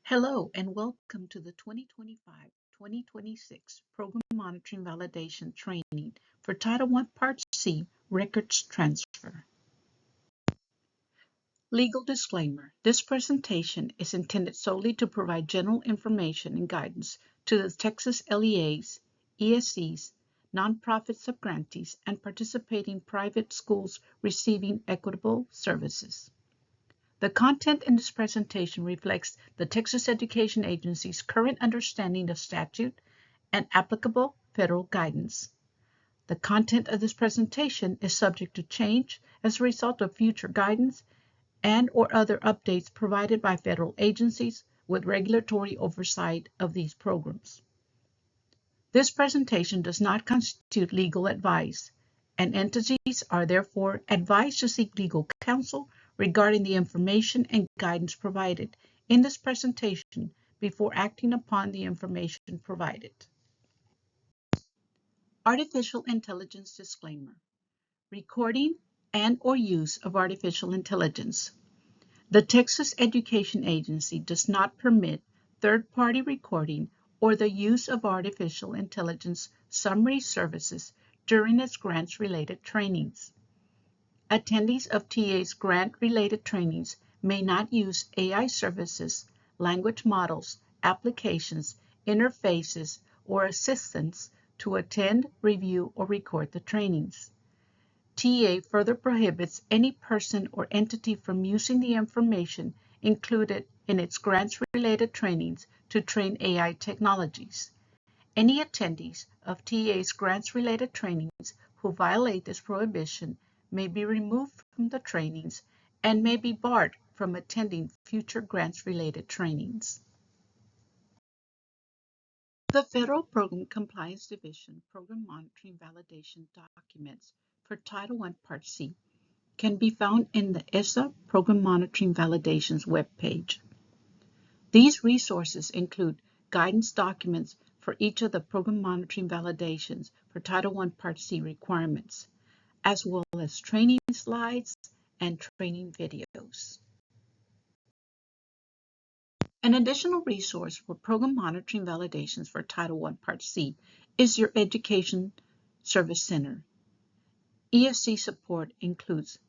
Hello and welcome to the 2025-2026 Program Monitoring Validation Training for Title I Part C Records Transfer. Legal disclaimer. This presentation is intended solely to provide general information and guidance to the Texas LEAs, ESCs, nonprofit subgrantees, and participating private schools receiving equitable services. The content in this presentation reflects the Texas Education Agency's current understanding of statute and applicable federal guidance. The content of this presentation is subject to change as a result of future guidance and/or other updates provided by federal agencies with regulatory oversight of these programs. This presentation does not constitute legal advice, and entities are therefore advised to seek legal counsel regarding the information and guidance provided in this presentation before acting upon the information provided. Artificial Intelligence Disclaimer. Recording and/or use of artificial intelligence. The Texas Education Agency does not permit third-party recording or the use of artificial intelligence summary services during its grants-related trainings. Attendees of TA's grant-related trainings may not use AI services, language models, applications, interfaces, or assistants to attend, review, or record the trainings. TA further prohibits any person or entity from using the information included in its grants-related trainings to train AI technologies. Any attendees of TA's grants-related trainings who violate this prohibition may be removed from the trainings and may be barred from attending future grants-related trainings. The Federal Program Compliance Division Program Monitoring Validation documents for Title I Part C can be found in the ESSA Program Monitoring Validations webpage. These resources include guidance documents for each of the Program Monitoring Validations for Title I Part C requirements, as well as training slides and training videos. An additional resource for Program Monitoring Validations for Title I Part C is your Education Service Center. ESC support includes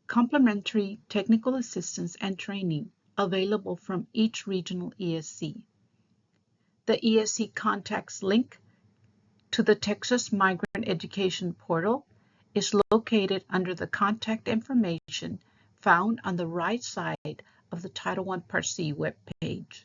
complimentary technical assistance and training available from each regional ESC. The ESC contacts link to the Texas Migrant Education Portal is located under the contact information found on the right side of the Title I Part C webpage.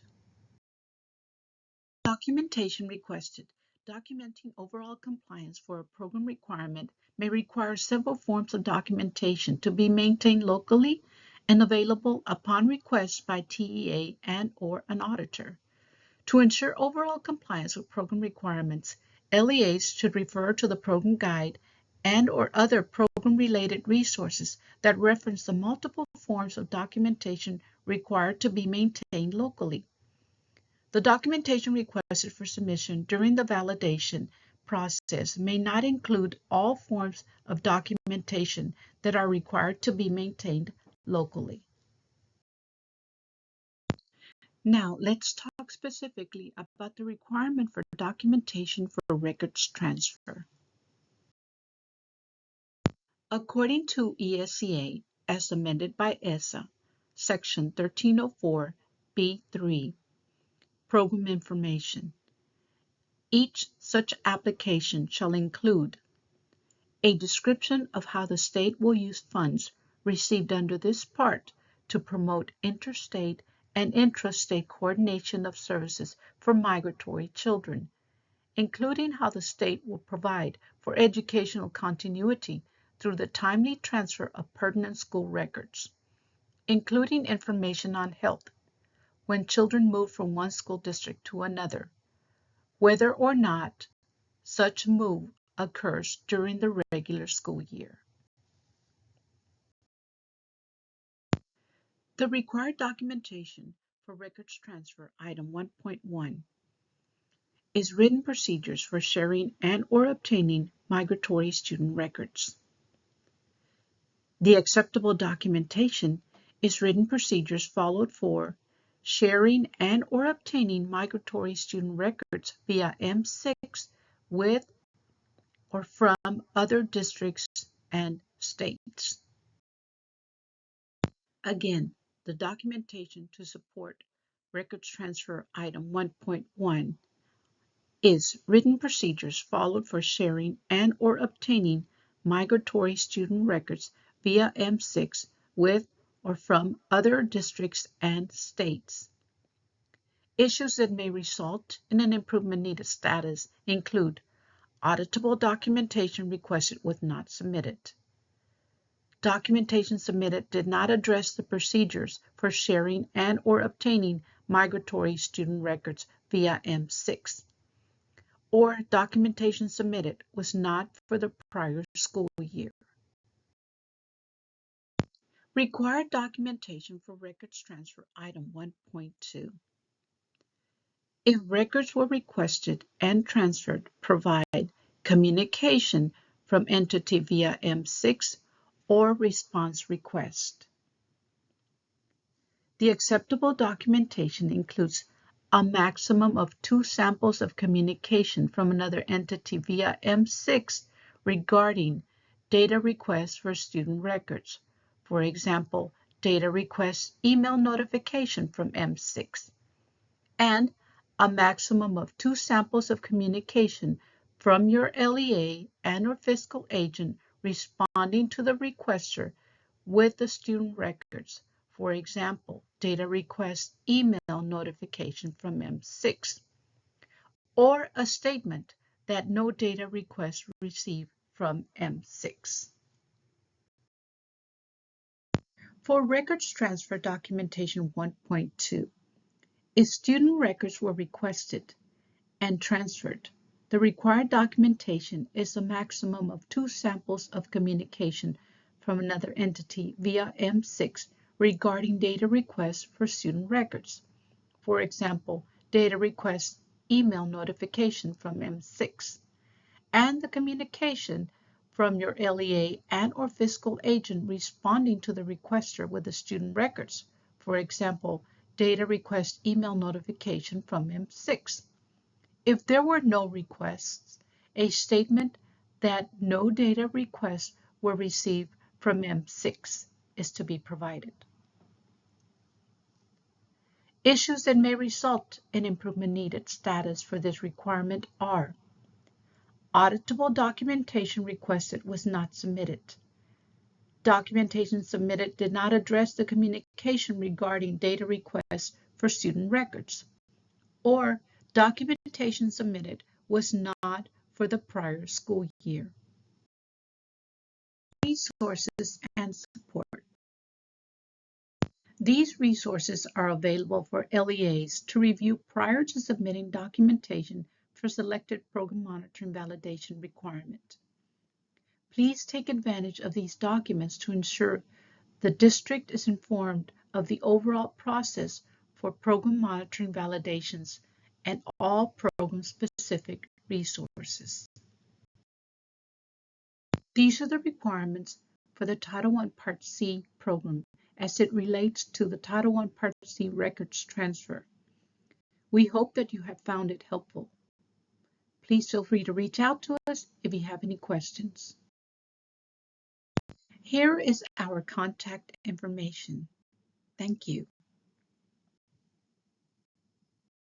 Documentation requested. Documenting overall compliance for a program requirement may require several forms of documentation to be maintained locally and available upon request by TEA and/or an auditor. To ensure overall compliance with program requirements, LEAs should refer to the program guide and/or other program-related resources that reference the multiple forms of documentation required to be maintained locally. The documentation requested for submission during the validation process may not include all forms of documentation that are required to be maintained locally. Now, let's talk specifically about the requirement for documentation for records transfer. According to ESCA, as amended by ESSA, Section 1304B3, Program Information, each such application shall include a description of how the state will use funds received under this part to promote interstate and intrastate coordination of services for migratory children, including how the state will provide for educational continuity through the timely transfer of pertinent school records, including information on health when children move from one school district to another, whether or not such move occurs during the regular school year. The required documentation for records transfer, item 1.1, is written procedures for sharing and/or obtaining migratory student records. The acceptable documentation is written procedures followed for sharing and or obtaining migratory student records via M6 with or from other districts and states. Again, the documentation to support records transfer item 1.1 is written procedures followed for sharing and or obtaining migratory student records via M6 with or from other districts and states. Issues that may result in an improvement needed status include auditable documentation requested was not submitted. Documentation submitted did not address the procedures for sharing and or obtaining migratory student records via M6. Or documentation submitted was not for the prior school year. Required documentation for records transfer item 1.2. If records were requested and transferred, provide communication from entity via M6 or response request. The acceptable documentation includes a maximum of 2 samples of communication from another entity via M6 regarding data requests for student records. For example, data request email notification from M6. And a maximum of 2 samples of communication from your LEA and or fiscal agent responding to the requester with the student records. For example, data request email notification from M6, or a statement that no data request received from M6. For records transfer documentation 1.2, if student records were requested and transferred, the required documentation is a maximum of 2 samples of communication from another entity via M6 regarding data requests for student records. For example, data request email notification from M6, and the communication from your LEA and or fiscal agent responding to the requester with the student records. For example, data request email notification from M6. If there were no requests, a statement that no data requests were received from M6 is to be provided. Issues that may result in improvement needed status for this requirement are: auditable documentation requested was not submitted. Documentation submitted did not address the communication regarding data requests for student records. Or documentation submitted was not for the prior school year. Resources and support. These resources are available for LEAs to review prior to submitting documentation for selected program monitoring validation requirement. Please take advantage of these documents to ensure the district is informed of the overall process for program monitoring validations and all program-specific resources. These are the requirements for the Title I Part C program as it relates to the Title I Part C records transfer. We hope that you have found it helpful. Please feel free to reach out to us if you have any questions. Here is our contact information. Thank you.